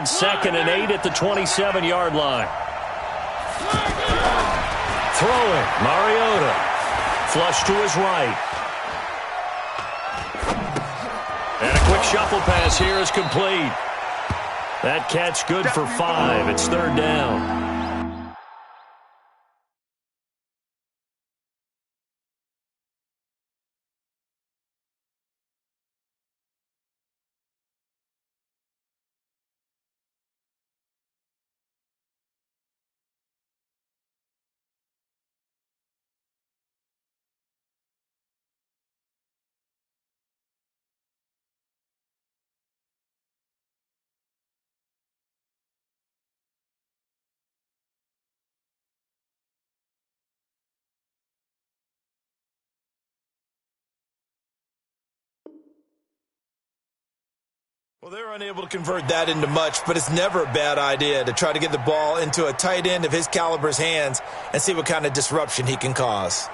2nd and 8 at the 27-yard line. Throwing, Mariota. Flush to his right. And a quick shuffle pass here is complete. That catch good for 5. It's 3rd down. Well, they're unable to convert that into much, but it's never a bad idea to try to get the ball into a tight end of his caliber's hands and see what kind of disruption he can cause.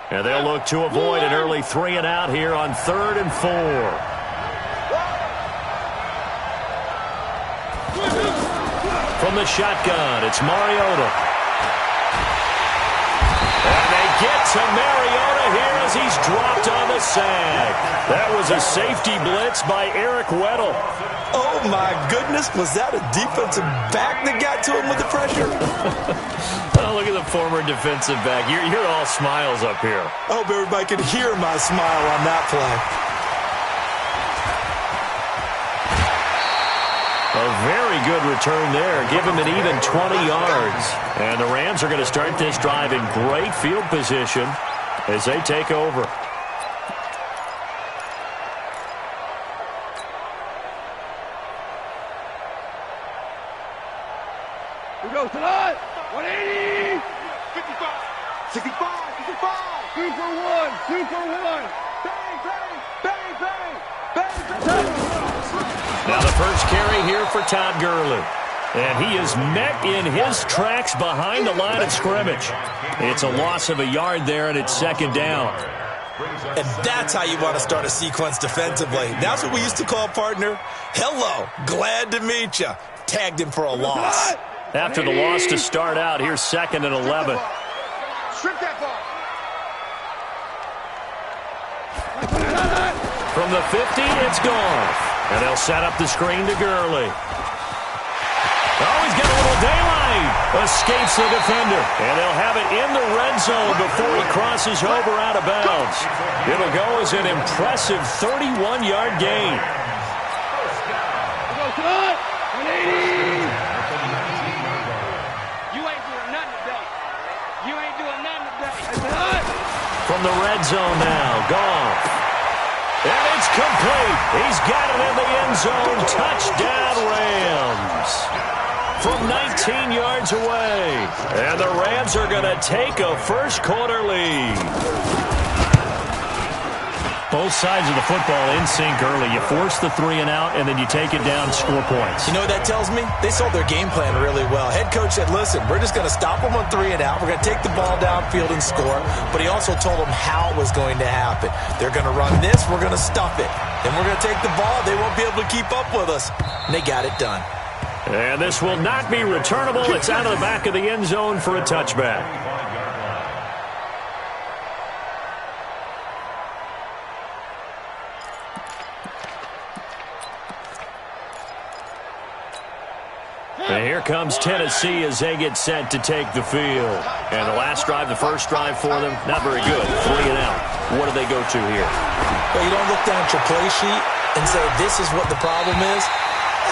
And they'll look to avoid an early 3 and out here on 3rd and 4. From the shotgun, it's Mariota. And they get to Mariota here as he's dropped on the sag. That was a safety blitz by Eric Weddle. Oh, my goodness. Was that a defensive back that got to him with the pressure? Oh, look at the former defensive back. You're all smiles up here. I hope everybody could hear my smile on that play. A very good return there. Give him an even 20 yards. And the Rams are going to start this drive in great field position as they take over. Here goes tonight. 180. 55. 65. 65. 2 for 1. 2 for 1. Bang, bang, bang, bang, bang, bang. Now the first carry here for Todd Gurley. And he is met in his tracks behind the line of scrimmage. It's a loss of a yard there, and it's 2nd down. And that's how you want to start a sequence defensively. That's what we used to call, partner, hello, glad to meet you. Tagged him for a loss. After the loss to start out, here's 2nd and 11. Strip that ball. From the 50, it's gone. And they'll set up the screen to Gurley. Oh, he's got a little daylight. Escapes the defender. And they'll have it in the red zone before he crosses over out of bounds. It'll go as an impressive 31-yard gain. Go, cut. 180. You ain't doing nothing today. You ain't doing nothing today. From the red zone now, Goff. And it's complete. He's got it in the end zone. Touchdown, Rams. From 19 yards away. And the Rams are going to take a first-quarter lead. Both sides of the football in sync early. You force the 3 and out, and then you take it down, score points. You know what that tells me? They sold their game plan really well. Head coach said, listen, we're just going to stop them on 3 and out. We're going to take the ball downfield and score. But he also told them how it was going to happen. They're going to run this. We're going to stuff it. Then we're going to take the ball. They won't be able to keep up with us. And they got it done. And this will not be returnable. It's out of the back of the end zone for a touchback. And here comes Tennessee as they get set to take the field. And the last drive, the first drive for them, not very good. 3 and out. What do they go to here? Well, you don't look down at your play sheet and say, this is what the problem is.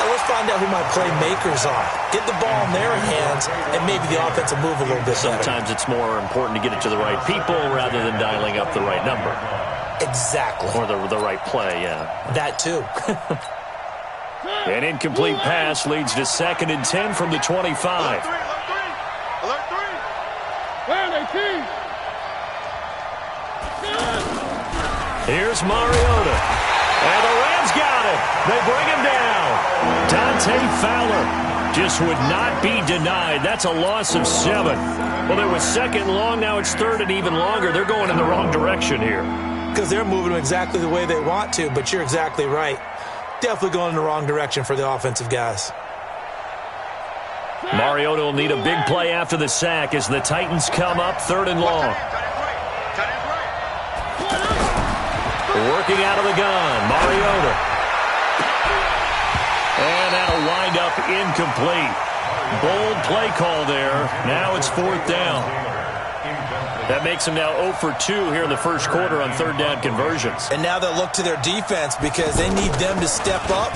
Let's find out who my playmakers are. Get the ball in their hands, and maybe the offense will move a little bit better. Sometimes it's more important to get it to the right people rather than dialing up the right number. Exactly. Or the right play, yeah. That too. An incomplete pass leads to 2nd and 10 from the 25. Alert 3. Where are they, team? Here's Mariota. And the Rams got it. They bring him down. Dante Fowler just would not be denied. That's a loss of 7. Well, it was second and long. Now it's third and even longer. They're going in the wrong direction here. Because they're moving them exactly the way they want to, but you're exactly right. Definitely going in the wrong direction for the offensive guys. Mariota will need a big play after the sack as the Titans come up third and long. Working out of the gun, Mariota. And that'll wind up incomplete. Bold play call there. Now it's fourth down. That makes them now 0 for 2 here in the first quarter on third down conversions. And now they'll look to their defense because they need them to step up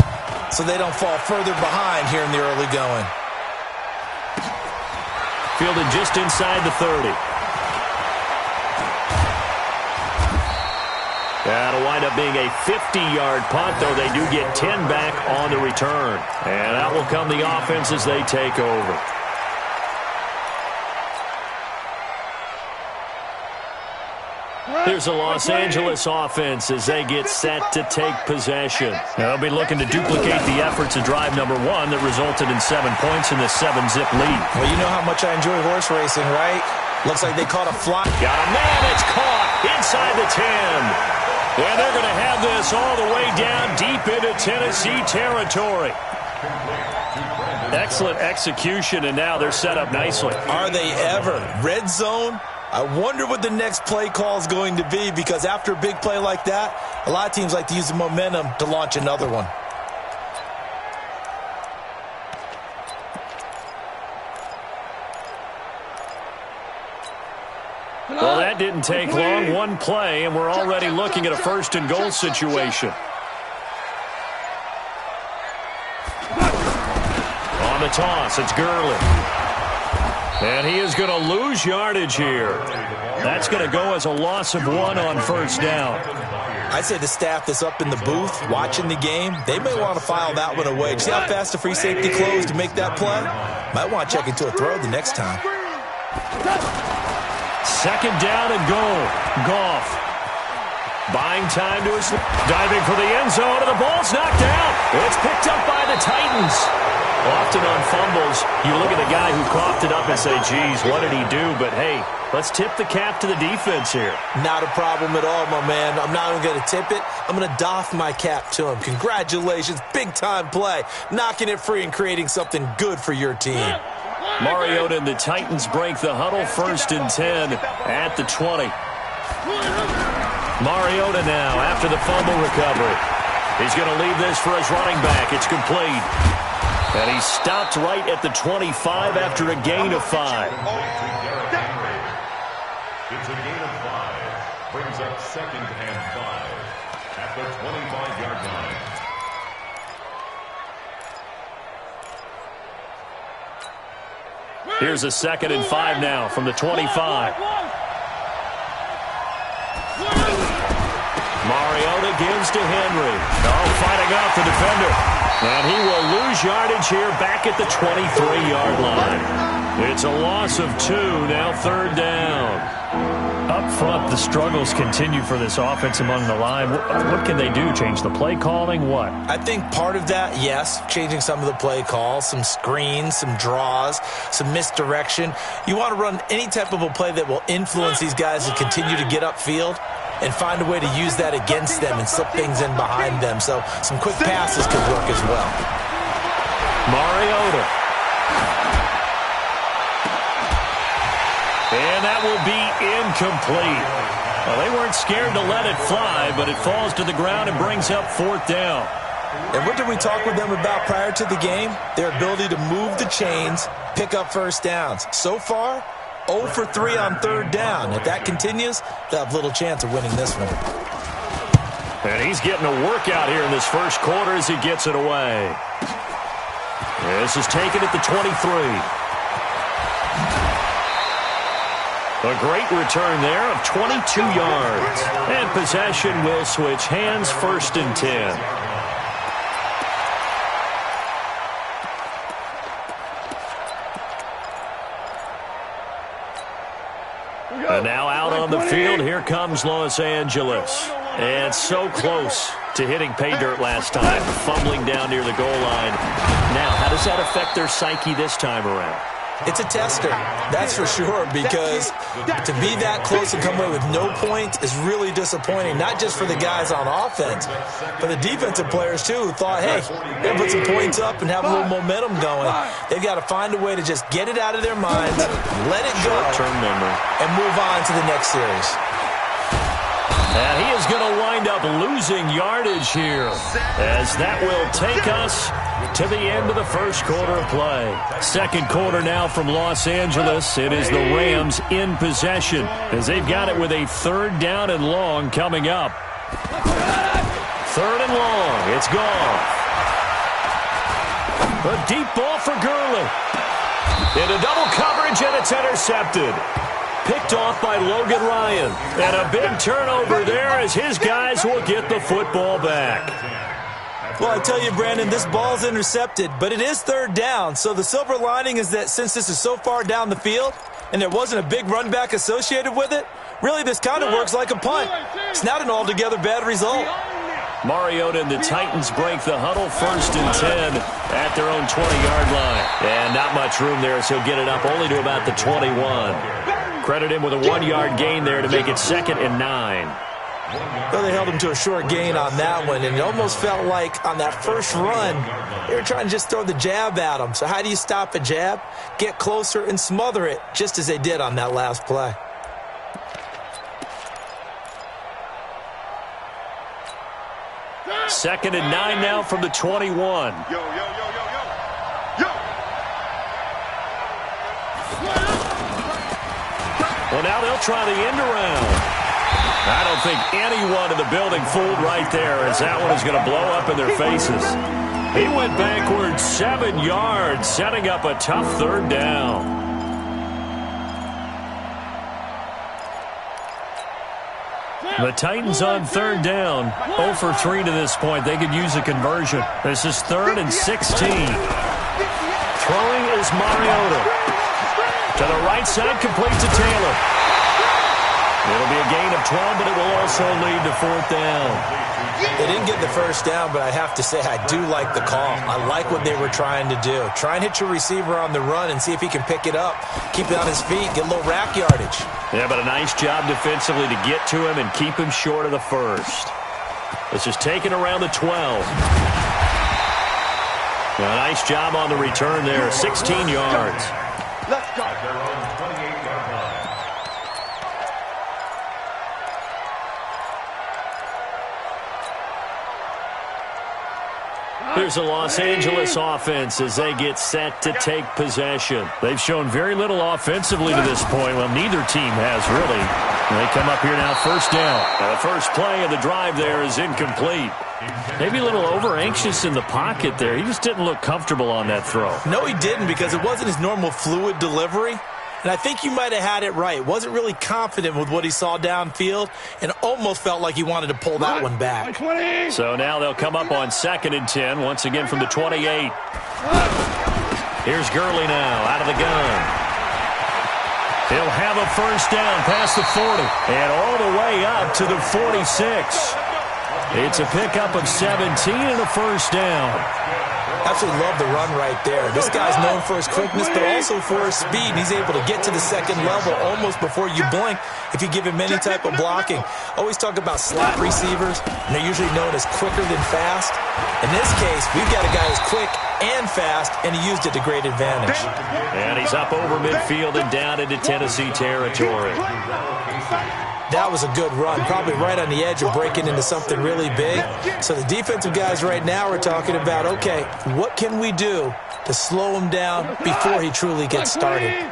so they don't fall further behind here in the early going. Fielded just inside the 30. That'll wind up being a 50-yard punt, though they do get 10 back on the return. And out will come the offense as they take over. Here's the Los Angeles offense as they get set to take possession. They'll be looking to duplicate the efforts of drive number 1 that resulted in 7 points in the 7-zip lead. Well, you know how much I enjoy horse racing, right? Looks like they caught a fly. Got a man, it's caught inside the 10. And they're going to have this all the way down deep into Tennessee territory. Excellent execution, and now they're set up nicely. Are they ever? Red zone? I wonder what the next play call is going to be, because after a big play like that, a lot of teams like to use the momentum to launch another one. Well, that didn't take long. One play, and we're already looking at a first and goal situation. On the toss, it's Gurley. And he is going to lose yardage here. That's going to go as a loss of 1 on first down. I'd say the staff that's up in the booth watching the game, they may want to file that one away. See how fast the free safety closed to make that play? Might want to check into a throw the next time. Second down and goal. Goff buying time to his diving for the end zone, and the ball's knocked out. It's picked up by the Titans. Often on fumbles, you look at the guy who coughed it up and say, geez, what did he do? But, hey, let's tip the cap to the defense here. Not a problem at all, my man. I'm not even going to tip it. I'm going to doff my cap to him. Congratulations. Big-time play. Knocking it free and creating something good for your team. Mariota and the Titans break the huddle, first and 10 at the 20. Mariota now after the fumble recovery. He's going to leave this for his running back. It's complete. And he stopped right at the 25 after a gain of 5. It's a gain of 5. Brings up second and 5 at the 25-yard line. Here's a second and 5 now from the 25. Mariota gives to Henry. Oh, fighting off the defender. And he will lose yardage here back at the 23-yard line. It's a loss of 2, now third down. Up front, the struggles continue for this offense among the line. What can they do? Change the play calling? What? I think part of that, yes, changing some of the play calls, some screens, some draws, some misdirection. You want to run any type of a play that will influence these guys to continue to get upfield and find a way to use that against them and slip things in behind them. So some quick passes could work as well. Mariota. And that will be incomplete. Well, they weren't scared to let it fly, but it falls to the ground and brings up fourth down. And what did we talk with them about prior to the game? Their ability to move the chains, pick up first downs. So far, 0 for 3 on third down. If that continues, they'll have little chance of winning this one. And he's getting a workout here in this first quarter as he gets it away. This is taken at the 23. A great return there of 22 yards. And possession will switch hands, first and 10. And now out on the field, here comes Los Angeles. And so close to hitting pay dirt last time, fumbling down near the goal line. Now, how does that affect their psyche this time around? It's a tester, that's for sure, because to be that close and come away with no points is really disappointing, not just for the guys on offense, but the defensive players, too, who thought, hey, they're going to put some points up and have a little momentum going. They've got to find a way to just get it out of their minds, let it go, short-term memory, and move on to the next series. And he is going to wind up losing yardage here, as that will take us to the end of the first quarter of play. Second quarter now from Los Angeles. It is the Rams in possession, as they've got it with a 3rd down and long coming up. 3rd and long. It's gone. A deep ball for Gurley. Into double coverage, and it's intercepted. Picked off by Logan Ryan. And a big turnover there as his guys will get the football back. Well, I tell you, Brandon, this ball's intercepted, but it is 3rd down. So the silver lining is that since this is so far down the field and there wasn't a big run back associated with it, really this kind of works like a punt. It's not an altogether bad result. Mariota and the Titans break the huddle, 1st and 10 at their own 20-yard line. And not much room there, so he'll get it up only to about the 21. Credit him with a 1-yard gain there to make it 2nd and 9. Well, they held him to a short gain on that one, and it almost felt like on that first run, they were trying to just throw the jab at him. So how do you stop a jab? Get closer and smother it, just as they did on that last play. Second and 9 now from the 21. Well, now they'll try the end around. I don't think anyone in the building fooled right there, as that one is going to blow up in their faces. He went backwards 7 yards, setting up a tough 3rd down. The Titans on 3rd down, 0 for 3 to this point. They could use a conversion. This is 3rd and 16. Throwing is Mariota. To the right side, complete to Taylor. It'll be a gain of 12, but it will also lead to 4th down. They didn't get the 1st down, but I have to say I do like the call. I like what they were trying to do. Try and hit your receiver on the run and see if he can pick it up. Keep it on his feet, get a little rack yardage. Yeah, but a nice job defensively to get to him and keep him short of the 1st. This is taken around the 12. A nice job on the return there, 16 yards. Let's go. Here's the Los Angeles offense as they get set to take possession. They've shown very little offensively to this point. Well, neither team has really. They come up here now, 1st down. Now, the first play of the drive there is incomplete. Maybe a little over-anxious in the pocket there. He just didn't look comfortable on that throw. No, he didn't, because it wasn't his normal fluid delivery. And I think you might have had it right. Wasn't really confident with what he saw downfield and almost felt like he wanted to pull that one back. So now they'll come up on 2nd and 10, once again from the 28. Here's Gurley now, out of the gun. He'll have a 1st down past the 40 and all the way up to the 46. It's a pickup of 17 and a 1st down. Absolutely love the run right there. This guy's known for his quickness, but also for his speed. He's able to get to the 2nd level almost before you blink if you give him any type of blocking. Always talk about slot receivers, and they're usually known as quicker than fast. In this case, we've got a guy who's quick and fast, and he used it to great advantage. And he's up over midfield and down into Tennessee territory. That was a good run, probably right on the edge of breaking into something really big. So the defensive guys right now are talking about, okay, what can we do to slow him down before he truly gets started?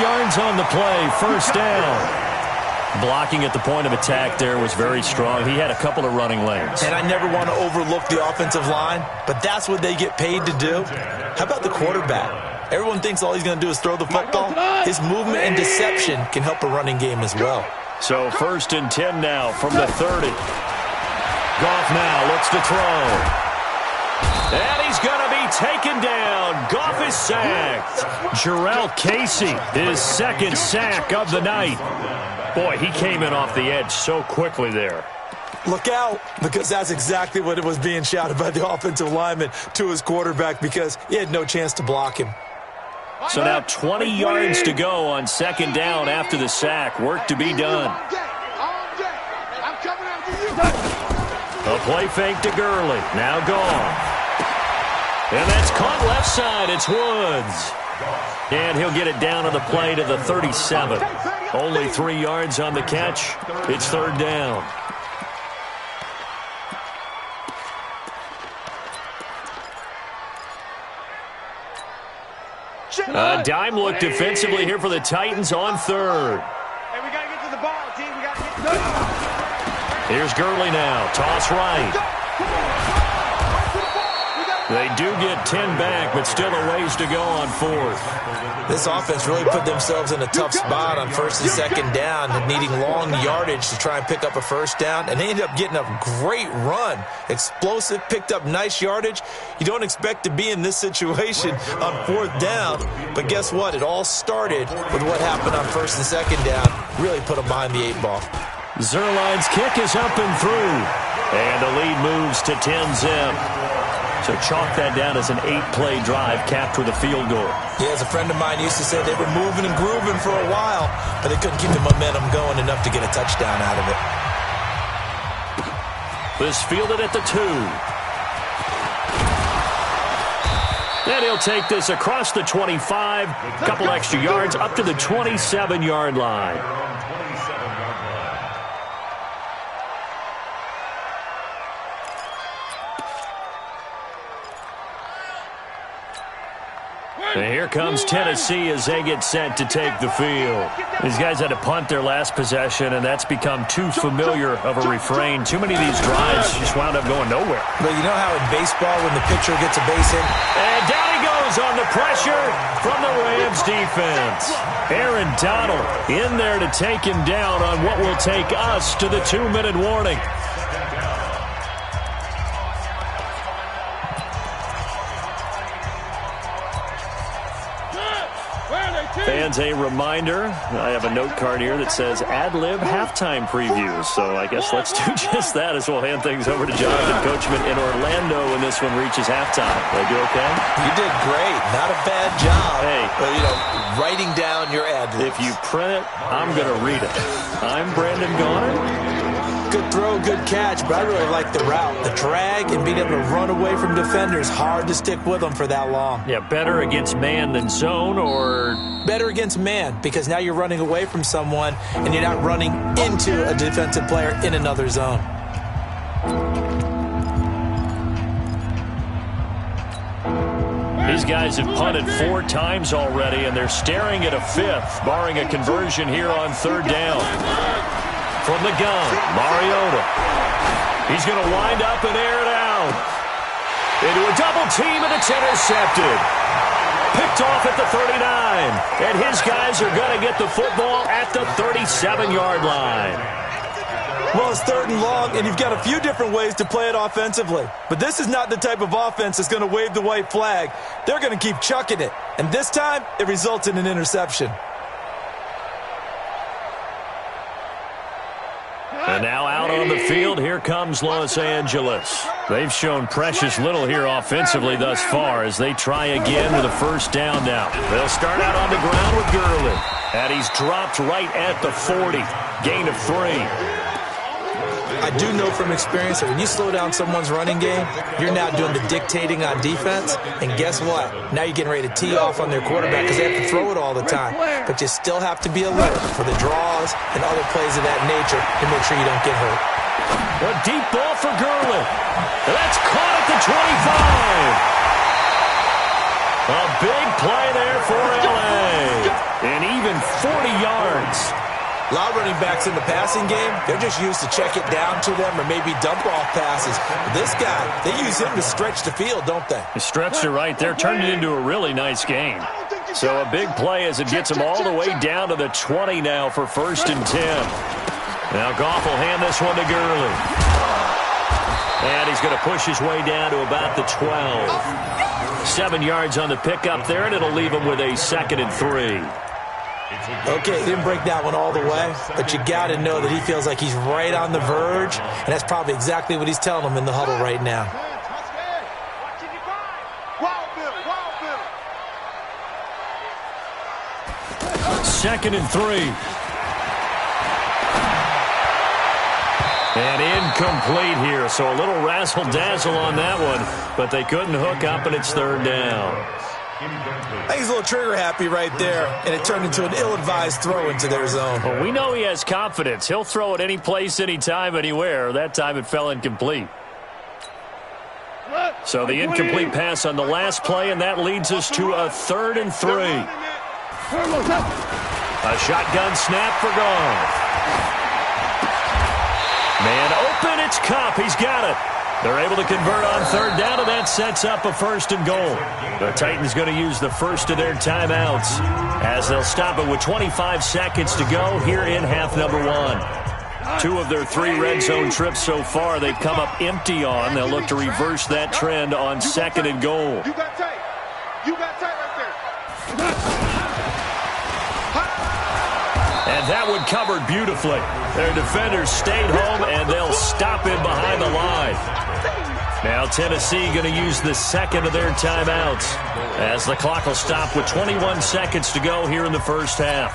Yards on the play, 1st down. Blocking at the point of attack there was very strong. He had a couple of running lanes. And I never want to overlook the offensive line, but that's what they get paid to do. How about the quarterback? Everyone thinks all he's going to do is throw the football. His movement and deception can help a running game as well. So 1st and 10 now from the 30. Goff now looks to throw. And he's going to be taken down. Goff is sacked. Jarrell Casey, his second sack of the night. Boy, he came in off the edge so quickly there. Look out, because that's exactly what it was being shouted by the offensive lineman to his quarterback, because he had no chance to block him. So now 20 yards to go on second down after the sack. Work to be done. A play fake to Gurley. Now gone. And that's caught left side. It's Woods. And he'll get it down on the play to the 37. Only 3 yards on the catch. It's third down. A dime look defensively here for the Titans on third. Hey, we got to get to the ball, team. We got to get to the ball. Here's Gurley now. Toss right. They do get 10 back, but still a ways to go on fourth. This offense really put themselves in a tough spot on first and second down, needing long yardage to try and pick up a first down, and they ended up getting a great run. Explosive, picked up nice yardage. You don't expect to be in this situation on fourth down, but guess what? It all started with what happened on first and second down. Really put them behind the 8 ball. Zerline's kick is up and through, and the lead moves to 10-zip. So chalk that down as an 8-play drive capped with a field goal. Yeah, as a friend of mine used to say, they were moving and grooving for a while, but they couldn't keep the momentum going enough to get a touchdown out of it. This fielded at the 2. And he'll take this across the 25, a couple extra yards up to the 27-yard line. And here comes Tennessee as they get set to take the field. These guys had to punt their last possession, and that's become too familiar of a refrain. Too many of these drives just wound up going nowhere. But you know how in baseball when the pitcher gets a base hit? And down he goes on the pressure from the Rams defense. Aaron Donald in there to take him down on what will take us to the 2-minute warning. Fans, a reminder, I have a note card here that says ad-lib halftime previews. So I guess let's do just that as we'll hand things over to Jonathan Coachman in Orlando when this one reaches halftime. Did I do okay? You did great. Not a bad job. Hey. But, you know, writing down your ad-libs. If you print it, I'm going to read it. I'm Brandon Garner. Good throw, good catch, but I really like the route. The drag and being able to run away from defenders, hard to stick with them for that long. Yeah, better against man than zone, or better against man, because now you're running away from someone and you're not running into a defensive player in another zone. These guys have punted 4 times already, and they're staring at a 5th, barring a conversion here on third down. From the gun, Mariota. He's going to wind up and air it out. Into a double team, and it's intercepted. Picked off at the 39. And his guys are going to get the football at the 37-yard line. Well, it's third and long, and you've got a few different ways to play it offensively. But this is not the type of offense that's going to wave the white flag. They're going to keep chucking it. And this time, it results in an interception. And now out on the field, here comes Los Angeles. They've shown precious little here offensively thus far as they try again with a first down now. They'll start out on the ground with Gurley. And he's dropped right at the 40. Gain of 3. I do know from experience that when you slow down someone's running game, you're now doing the dictating on defense. And guess what? Now you're getting ready to tee off on their quarterback because they have to throw it all the time. But you still have to be alert for the draws and other plays of that nature to make sure you don't get hurt. A deep ball for Gurley. That's caught at the 25. A big play there for L.A. And even 40 yards. A lot of running backs in the passing game, they're just used to check it down to them or maybe dump off passes. But this guy, they use him to stretch the field, don't they? He stretched it right there, turned it into a really nice game. So a big play as it gets him all the way down to the 20 now for 1st and 10. Now Goff will hand this one to Gurley. And he's going to push his way down to about the 12. 7 yards on the pickup there, and it'll leave him with a 2nd and 3. Okay, didn't break that one all the way, but you got to know that he feels like he's right on the verge, and that's probably exactly what he's telling them in the huddle right now. 2nd and 3. And incomplete here, so a little razzle-dazzle on that one, but they couldn't hook up, and it's 3rd down. I think he's a little trigger-happy right there, and it turned into an ill-advised throw into their zone. Well, we know he has confidence. He'll throw it any place, anytime, anywhere. That time it fell incomplete. So the incomplete pass on the last play, and that leads us to a 3rd and 3. A shotgun snap for Goff. Man open, it's Kupp. He's got it. They're able to convert on 3rd down, and that sets up a 1st and goal. The Titans going to use the first of their timeouts as they'll stop it with 25 seconds to go here in half number 1. 2 of their 3 red zone trips so far they've come up empty on. They'll look to reverse that trend on 2nd and goal. You got tight. You got tight right there. And that one covered beautifully. Their defenders stayed home, and they'll stop him behind the line. Now Tennessee going to use the 2nd of their timeouts as the clock will stop with 21 seconds to go here in the first half.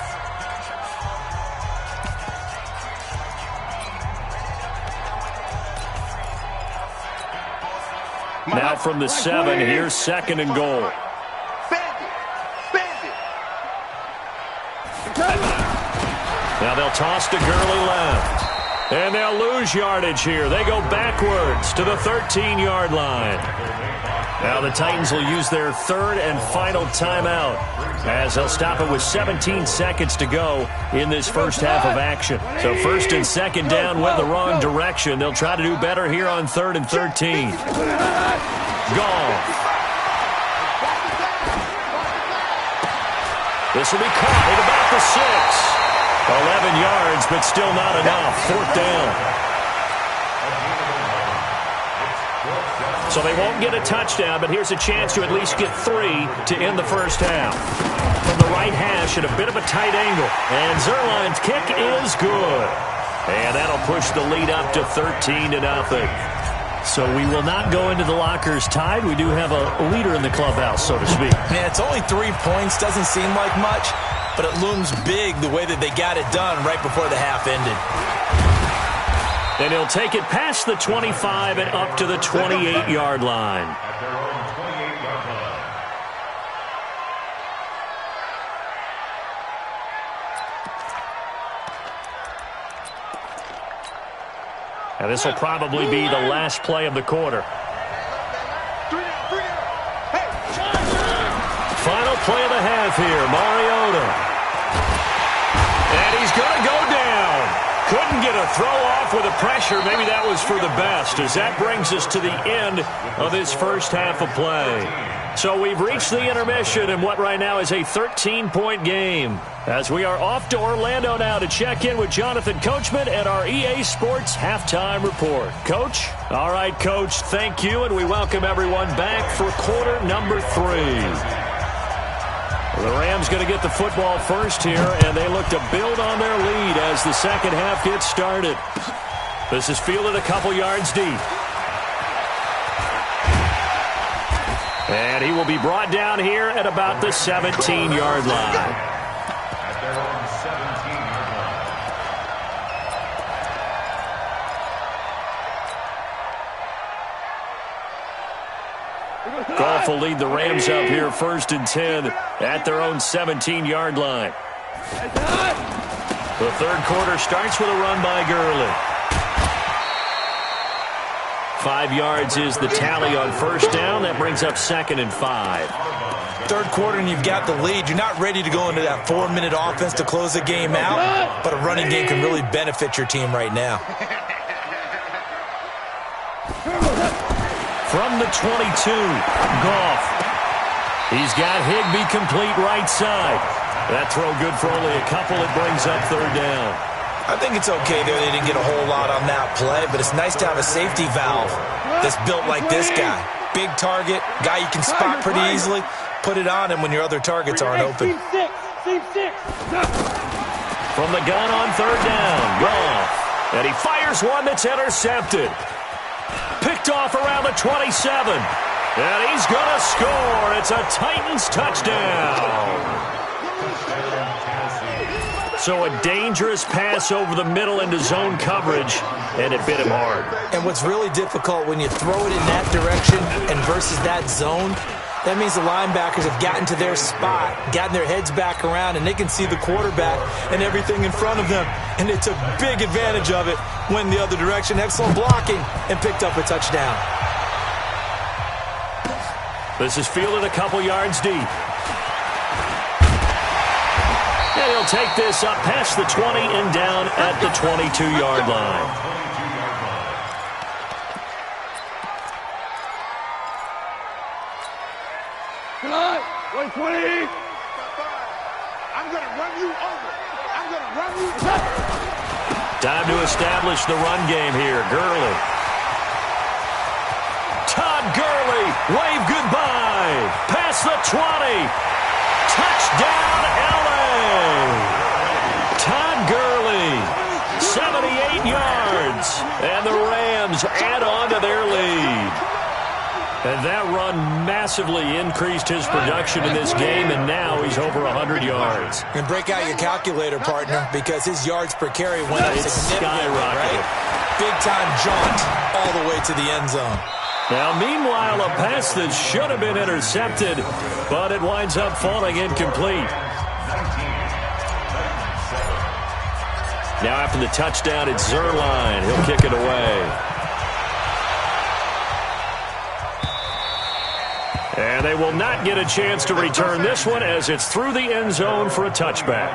Now from the 7, here's 2nd and goal. Now they'll toss to Gurley left. And they'll lose yardage here. They go backwards to the 13-yard line. Now the Titans will use their 3rd and final timeout as they'll stop it with 17 seconds to go in this first half of action. So 1st and 2nd down went the wrong direction. They'll try to do better here on 3rd and 13. Goff. This will be caught at about the 6. 11 yards, but still not enough. 4th down. So they won't get a touchdown, but here's a chance to at least get 3 to end the first half. From the right hash at a bit of a tight angle. And Zerline's kick is good. And that'll push the lead up to 13-0. So we will not go into the lockers tied. We do have a leader in the clubhouse, so to speak. Man, it's only 3 points. Doesn't seem like much, but it looms big the way that they got it done right before the half ended. And he'll take it past the 25 and up to the 28-yard line. And this will probably be the last play of the quarter. Final play of the half here, Mariota. And he's going to go down. Couldn't get a throw off with the pressure. Maybe that was for the best, as that brings us to the end of this first half of play. So we've reached the intermission in what right now is a 13-point game, as we are off to Orlando now to check in with Jonathan Coachman and our EA Sports Halftime Report. Coach? All right, Coach, thank you, and we welcome everyone back for quarter number 3. The Rams going to get the football first here, and they look to build on their lead as the second half gets started. This is fielded a couple yards deep. And he will be brought down here at about the 17-yard line. At their own 17-yard line. Goff will lead the Rams up here 1st and 10 at their own 17-yard line. The third quarter starts with a run by Gurley. 5 yards is the tally on 1st down. That brings up 2nd and 5. Third quarter and you've got the lead. You're not ready to go into that 4-minute offense to close the game out, but a running game can really benefit your team right now. From the 22, Goff. He's got Higbee complete right side. That throw good for only a couple. It brings up 3rd down. I think it's okay there. They didn't get a whole lot on that play, but it's nice to have a safety valve that's built like this guy. Big target, guy you can spot pretty easily. Put it on him when your other targets aren't open. Team six. From the gun on third down, Goff. And he fires one that's intercepted. Picked off around the 27. And he's going to score. It's a Titans touchdown. So a dangerous pass over the middle into zone coverage, and it bit him hard. And what's really difficult when you throw it in that direction and versus that zone, that means the linebackers have gotten to their spot, gotten their heads back around, and they can see the quarterback and everything in front of them. And they took big advantage of it, went the other direction, excellent blocking, and picked up a touchdown. This is fielded a couple yards deep. And he'll take this up past the 20 and down at the 22-yard line. Come on, 120. I'm going to run you over. I'm going to run you over. Time to establish the run game here. Gurley. Todd Gurley, wave goodbye. Past the 20. Touchdown, LA. Todd Gurley, 78 yards. And the Rams add on to their lead. And that run massively increased his production in this game, and now he's over 100 yards. And break out your calculator, partner, because his yards per carry went up significantly, skyrocketed. right? Big-time jaunt all the way to the end zone. Now, meanwhile, a pass that should have been intercepted, but it winds up falling incomplete. Now, after the touchdown, it's Zuerlein. He'll kick it away. And they will not get a chance to return this one as it's through the end zone for a touchback.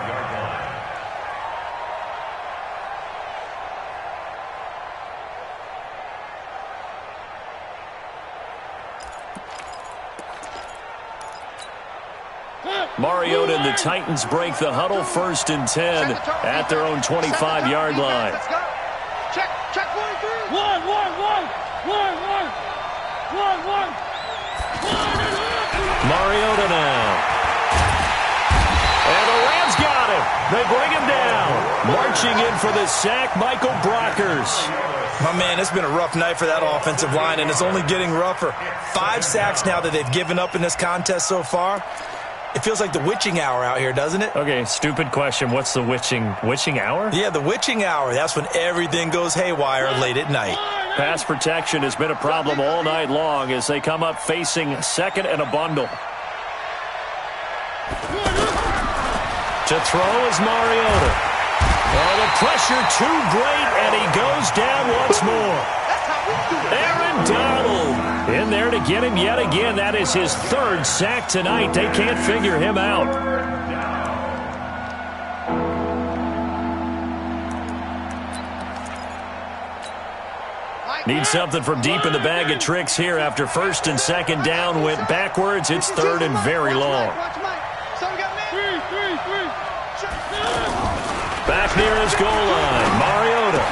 Mariota and the Titans break the huddle, 1st and 10 at their own 25-yard line. Check 1, 1. Mariota now. And the Rams got him. They bring him down. Marching in for the sack, Michael Brockers. My man, it's been a rough night for that offensive line, and it's only getting rougher. 5 sacks now that they've given up in this contest so far. It feels like the witching hour out here, doesn't it? Okay, stupid question. What's the witching hour? Yeah, the witching hour. That's when everything goes haywire late at night. Pass protection has been a problem all night long as they come up facing second and a bundle. To throw is Mariota. Oh, the pressure too great, and he goes down once more. Aaron Donald in there to get him yet again. That is his 3rd sack tonight. They can't figure him out. Need something from deep in the bag of tricks here after 1st and 2nd down went backwards. It's 3rd and very long. Back near his goal line, Mariota.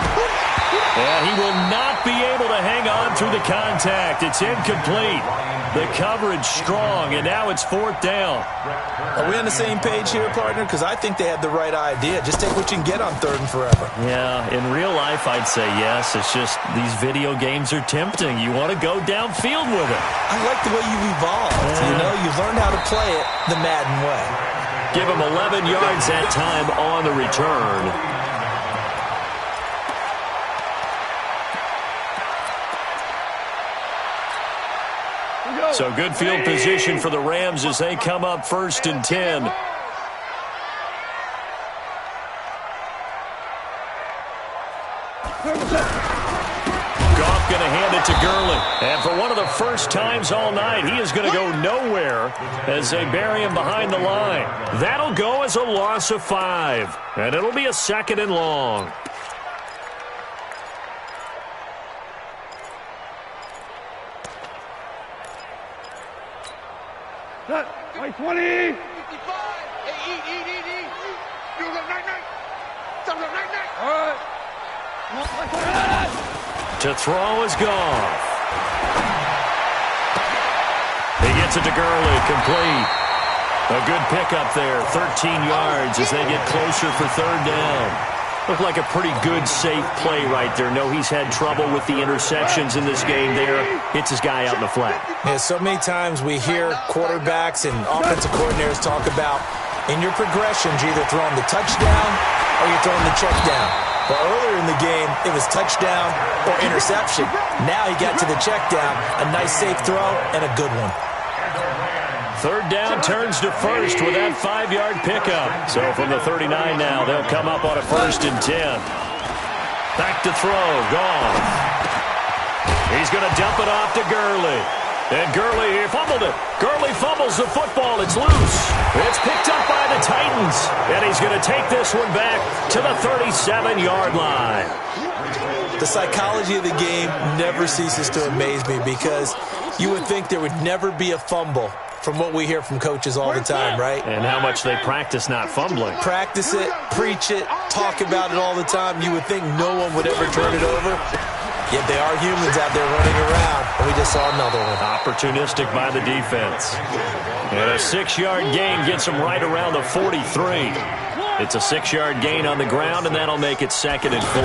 And he will not be able to hang on through the contact. It's incomplete. The coverage strong, and now it's 4th down. Are we on the same page here, partner? Because I think they had the right idea. Just take what you can get on 3rd and forever. Yeah, in real life, I'd say yes. It's just these video games are tempting. You want to go downfield with it. I like the way you've evolved. You know, you've learned how to play it the Madden way. Give him 11 yards that time on the return. So good field position for the Rams as they come up 1st and 10. Goff going to hand it to Gurley. And for one of the first times all night, he is going to go nowhere as they bury him behind the line. That'll go as a loss of 5. And it'll be a 2nd and long. Like 20. 55. To throw is Goff. He gets it to Gurley, complete. A good pickup there, 13 yards as they get closer for third down. Looked like a pretty good, safe play right there. No, he's had trouble with the interceptions in this game there. Hits his guy out in the flat. Yeah, so many times we hear quarterbacks and offensive coordinators talk about in your progressions, you're either throwing the touchdown or you're throwing the check down. But earlier in the game, it was touchdown or interception. Now he got to the check down, a nice safe throw and a good one. Third down turns to first with that 5-yard pickup. So from the 39 now, they'll come up on a 1st and 10. Back to throw, Goff. He's going to dump it off to Gurley. And Gurley, he fumbled it. Gurley fumbles the football. It's loose. It's picked up by the Titans. And he's going to take this one back to the 37-yard line. The psychology of the game never ceases to amaze me because you would think there would never be a fumble from what we hear from coaches all the time, right? And how much they practice not fumbling. Practice it, preach it, talk about it all the time. You would think no one would ever turn it over. Yet they are humans out there running around, and we just saw another one. Opportunistic by the defense. And a 6-yard gain gets them right around the 43. It's a 6-yard gain on the ground, and that'll make it 2nd and 4.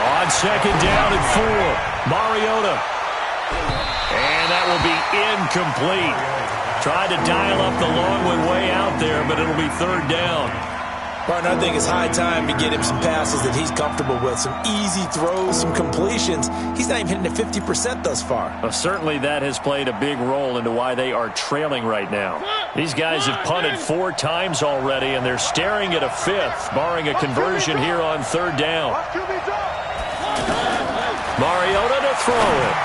On 2nd down and 4, Mariota. And that will be incomplete. Tried to dial up the long one way out there, but it'll be 3rd down. Martin, I think it's high time to get him some passes that he's comfortable with, some easy throws, some completions. He's not even hitting at 50% thus far. Well, certainly that has played a big role into why they are trailing right now. These guys have punted 4 times already, and they're staring at a 5th, barring a conversion here on 3rd down. Mariota to throw it.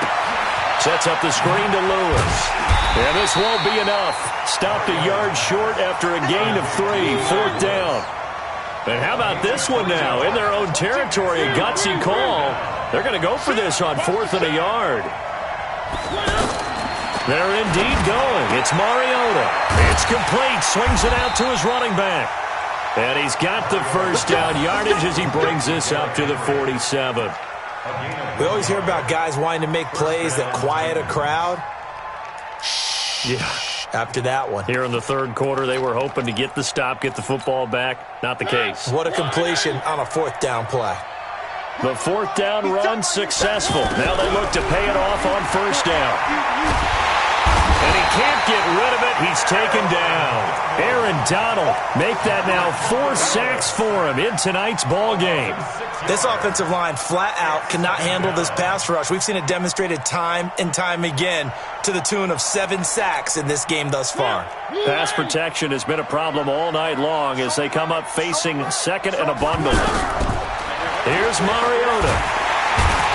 Sets up the screen to Lewis. And this won't be enough. Stopped a yard short after a gain of 3. 4th down. And how about this one now? In their own territory, a gutsy call. They're going to go for this on 4th and a yard. They're indeed going. It's Mariota. It's complete. Swings it out to his running back. And he's got the 1st down yardage as he brings this up to the 47. We always hear about guys wanting to make plays that quiet a crowd. Yeah. After that one. Here in the 3rd quarter, they were hoping to get the stop, get the football back. Not the case. What a completion on a 4th down play. The 4th down run successful. Now they look to pay it off on 1st down. And he can't get rid of it. He's taken down. Aaron Donald make that now 4 sacks for him in tonight's ball game. This offensive line flat out cannot handle this pass rush. We've seen it demonstrated time and time again to the tune of 7 sacks in this game thus far. Pass protection has been a problem all night long as they come up facing 2nd and a bundle. Here's Mariota.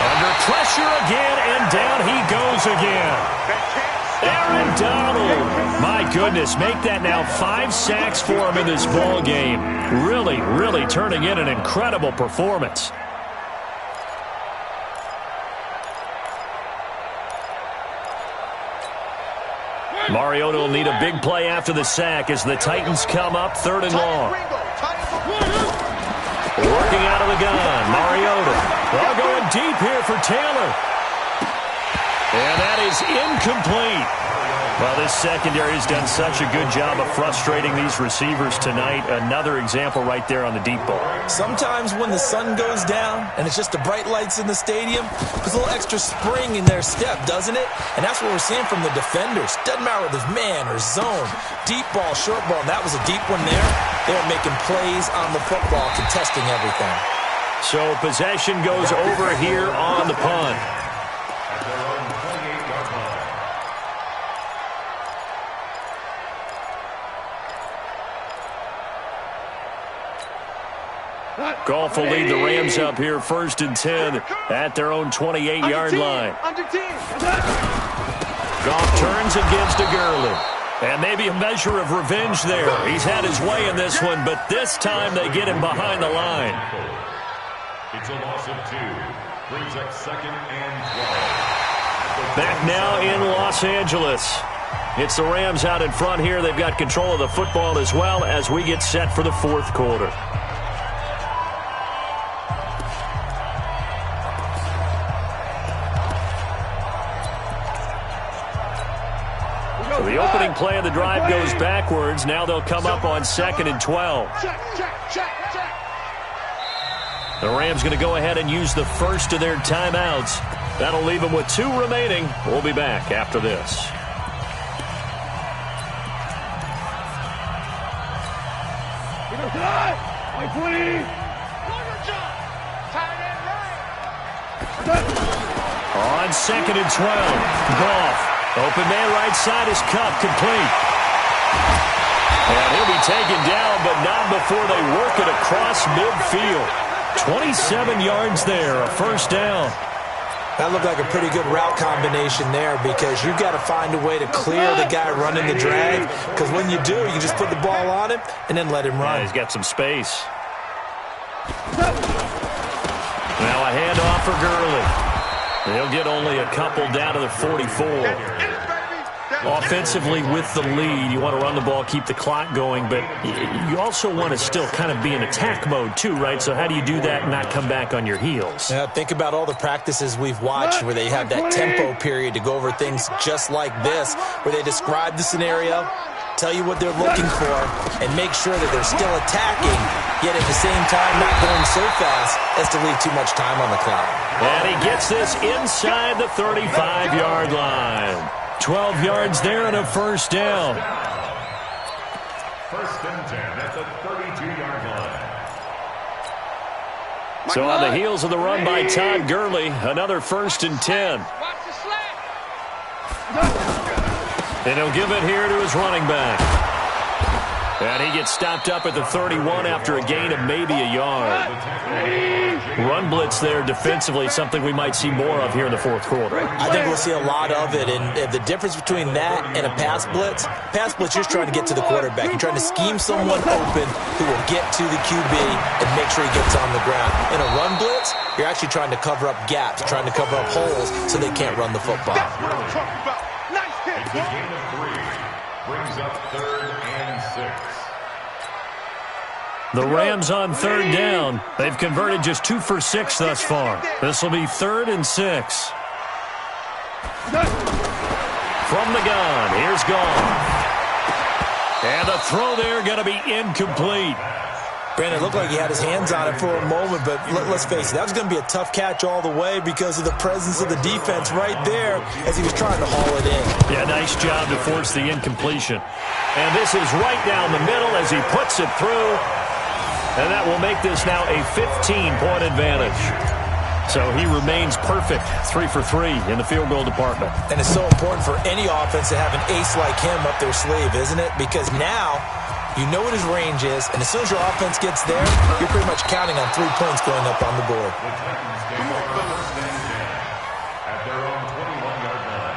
Under pressure again, and down he goes again. Aaron Donald. My goodness, make that now 5 sacks for him in this ball game. Really, really turning in an incredible performance. Mariota will need a big play after the sack as the Titans come up 3rd and long. Working out of the gun, Mariota. Well, going deep here for Taylor. And that is incomplete. Well, this secondary has done such a good job of frustrating these receivers tonight. Another example right there on the deep ball. Sometimes when the sun goes down and it's just the bright lights in the stadium, there's a little extra spring in their step, doesn't it? And that's what we're seeing from the defenders. Doesn't matter whether it's man or zone. Deep ball, short ball, and that was a deep one there. They're making plays on the football, contesting everything. So possession goes over here on the punt. Goff will lead the Rams up here 1st and 10 at their own 28-yard line. Goff turns and gives to Gurley. And maybe a measure of revenge there. He's had his way in this one, but this time they get him behind the line. It's a loss of 2. Brings up 2nd and 12. Back now in Los Angeles. It's the Rams out in front here. They've got control of the football as well as we get set for the 4th quarter. running play of the drive goes backwards. Now they'll come up on 2nd and 12. The Rams going to go ahead and use the first of their timeouts. That'll leave them with 2 remaining. We'll be back after this. On 2nd and 12, Goff. Open man right side is Cup, complete. And he'll be taken down, but not before they work it across midfield. 27 yards there, a first down. That looked like a pretty good route combination there because you've got to find a way to clear the guy running the drag, because when you do, you just put the ball on him and then let him run. Yeah, he's got some space. Now a handoff for Gurley. They'll get only a couple down to the 44. Offensively with the lead, you want to run the ball, keep the clock going, but you also want to still kind of be in attack mode too, right? So how do you do that and not come back on your heels? Yeah, think about all the practices we've watched where they have that tempo period to go over things just like this, where they describe the scenario, tell you what they're looking for, and make sure that they're still attacking, yet at the same time not going so fast as to leave too much time on the clock. And he gets this inside the 35-yard line. 12 yards there and a first down. First and 10 at the 32-yard line. So on the heels of the run by Todd Gurley, another 1st and 10. And he'll give it here to his running back. And he gets stopped up at the 31 after a gain of maybe a yard. Run blitz there defensively, something we might see more of here in the 4th quarter. I think we'll see a lot of it, and the difference between that and a pass blitz, you're just trying to get to the quarterback. You're trying to scheme someone open who will get to the QB and make sure he gets on the ground. In a run blitz, you're actually trying to cover up gaps, trying to cover up holes so they can't run the football. It's a gain of 3. Brings up 3rd and 6. The Rams on 3rd down. They've converted just 2 for 6 thus far. This will be 3rd and 6. From the gun, here's Goff. And the throw there going to be incomplete. Brandon, it looked like he had his hands on it for a moment, but let's face it, that was going to be a tough catch all the way because of the presence of the defense right there as he was trying to haul it in. Yeah, nice job to force the incompletion. And this is right down the middle as he puts it through. And that will make this now a 15-point advantage. So he remains perfect, 3 for 3 in the field goal department. And it's so important for any offense to have an ace like him up their sleeve, isn't it? Because now you know what his range is, and as soon as your offense gets there, you're pretty much counting on 3 points going up on the board. The Titans get first and 10 at their own 21-yard line.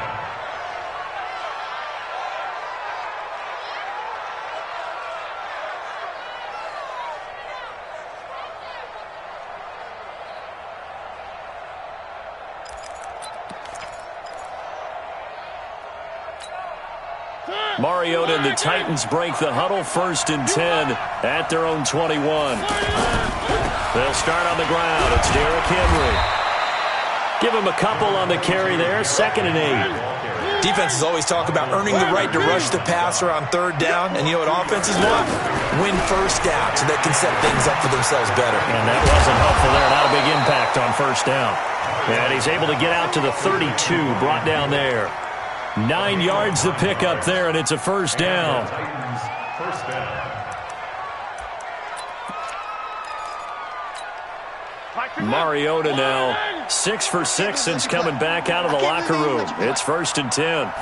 Mariota and the Titans break the huddle, 1st and 10 at their own 21. They'll start on the ground. It's Derrick Henry. Give him a couple on the carry there, 2nd and 8. Defenses always talk about earning the right to rush the passer on 3rd down, and you know what offenses want? Win 1st down so they can set things up for themselves better. And that wasn't helpful there. Not a big impact on 1st down. And he's able to get out to the 32, brought down there. 9 yards to pick up there, and it's a 1st down. Titans first down. Mariota now 6 for 6 since coming back out of the locker room. It's 1st and 10.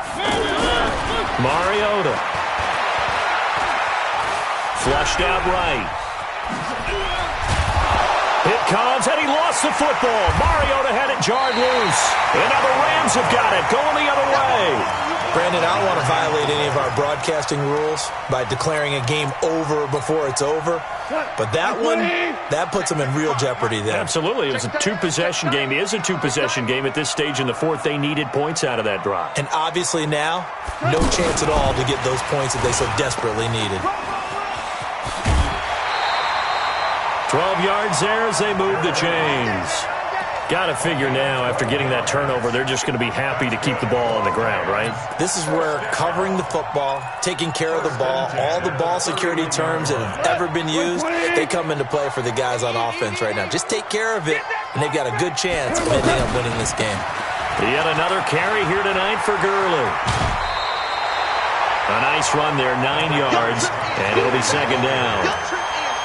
Mariota. Flushed out right. It comes, and he lost the football. Mariota had it jarred loose. And now the Rams have got it, going the other way. Brandon, I don't want to violate any of our broadcasting rules by declaring a game over before it's over. But that one, that puts them in real jeopardy there. Absolutely. It was a 2-possession game. It is a 2-possession game at this stage in the 4th. They needed points out of that drive. And obviously now, no chance at all to get those points that they so desperately needed. 12 yards there as they move the chains. Got to figure now, after getting that turnover, they're just going to be happy to keep the ball on the ground, right? This is where covering the football, taking care of the ball, all the ball security terms that have ever been used, they come into play for the guys on offense right now. Just take care of it, and they've got a good chance of ending up winning this game. Yet another carry here tonight for Gurley. A nice run there, 9 yards, and it'll be second down.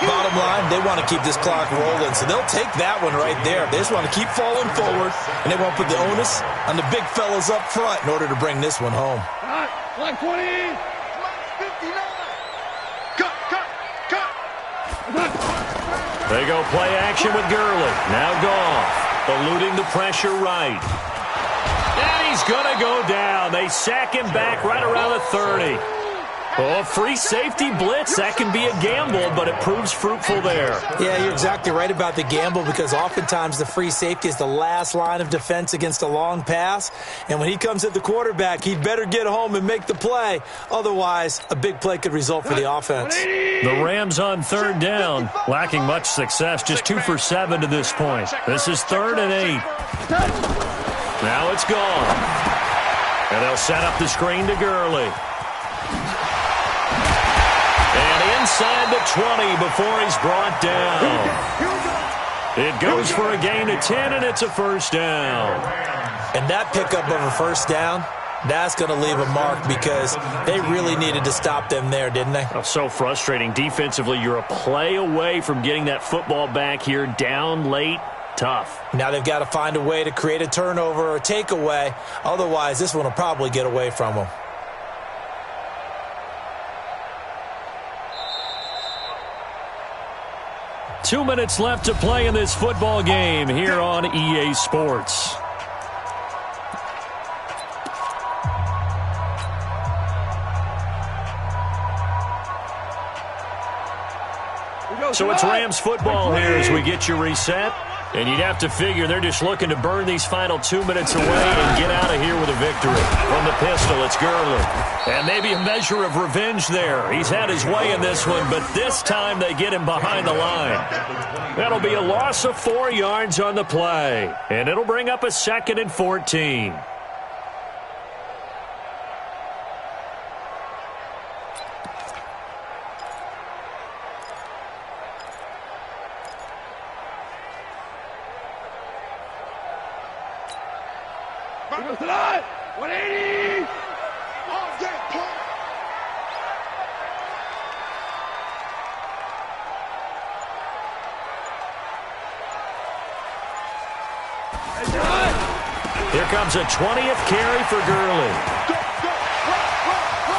Bottom line, they want to keep this clock rolling, so they'll take that one right there. They just want to keep falling forward, and they won't put the onus on the big fellas up front in order to bring this one home. Line 20. Line 59. Cut. They go play action with Gurley. Now Goff, eluding the pressure right. And he's going to go down. They sack him back right around the 30. Oh, free safety blitz. That can be a gamble, but it proves fruitful there. Yeah, you're exactly right about the gamble, because oftentimes the free safety is the last line of defense against a long pass. And when he comes at the quarterback, he'd better get home and make the play. Otherwise, a big play could result for the offense. The Rams on third down, lacking much success, just 2 for 7 to this point. This is 3rd and 8. Now it's gone. And they'll set up the screen to Gurley. And inside the 20 before he's brought down. It goes for a gain of 10, and it's a first down. And that pickup of a first down, that's going to leave a mark, because they really needed to stop them there, didn't they? Oh, so frustrating. Defensively, you're a play away from getting that football back here, down late. Tough. Now they've got to find a way to create a turnover or takeaway. Otherwise, this one will probably get away from them. Two minutes left to play in this football game here on EA Sports. So it's Rams football here as we get you reset. And you'd have to figure they're just looking to burn these final 2 minutes away and get out of here with a victory. From the pistol, it's Gurley. And maybe a measure of revenge there. He's had his way in this one, but this time they get him behind the line. That'll be a loss of 4 yards on the play. And it'll bring up a 2nd and 14. Tonight, 180. All day, pump. Here comes a 20th carry for Gurley.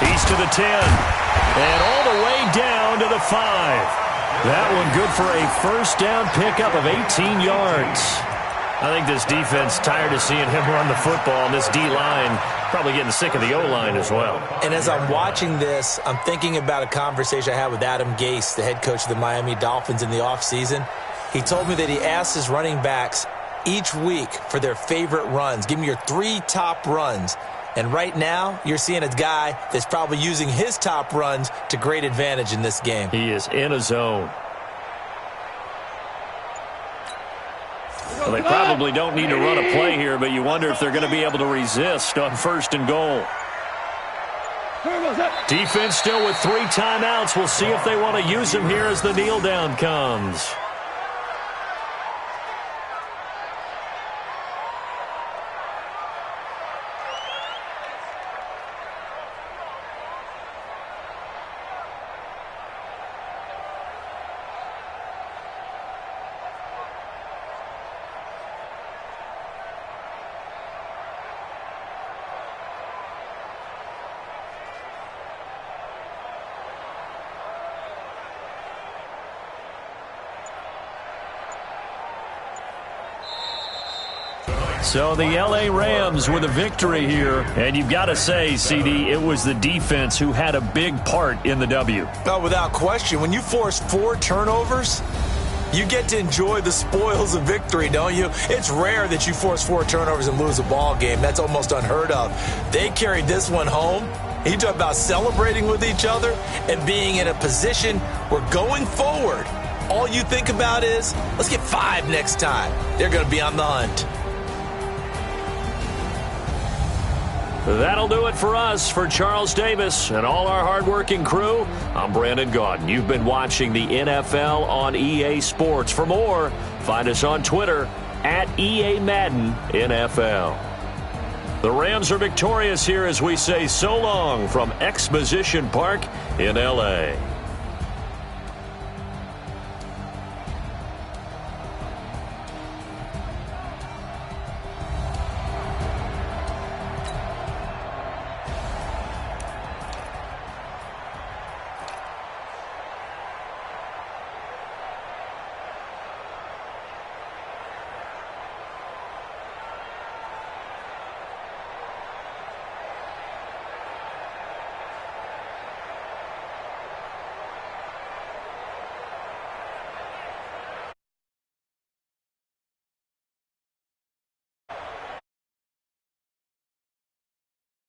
He's to the 10. And all the way down to the 5. That one good for a first down pickup of 18 yards. I think this defense tired of seeing him run the football, and this D-line probably getting sick of the O-line as well. And as I'm watching this, I'm thinking about a conversation I had with Adam Gase, the head coach of the Miami Dolphins, in the offseason. He told me that he asked his running backs each week for their favorite runs. Give me your 3 top runs. And right now, you're seeing a guy that's probably using his top runs to great advantage in this game. He is in a zone. Well, they probably don't need to run a play here, but you wonder if they're going to be able to resist on 1st and goal. Defense still with 3 timeouts. We'll see if they want to use them here as the kneel down comes. So the L.A. Rams with a victory here. And you've got to say, CD, it was the defense who had a big part in the W. Oh, without question. When you force 4 turnovers, you get to enjoy the spoils of victory, don't you? It's rare that you force 4 turnovers and lose a ball game. That's almost unheard of. They carried this one home. You talk about celebrating with each other and being in a position where going forward, all you think about is, let's get 5 next time. They're going to be on the hunt. That'll do it for us. For Charles Davis and all our hardworking crew, I'm Brandon Gaudin. You've been watching the NFL on EA Sports. For more, find us on Twitter at EA Madden NFL. The Rams are victorious here as we say so long from Exposition Park in L.A.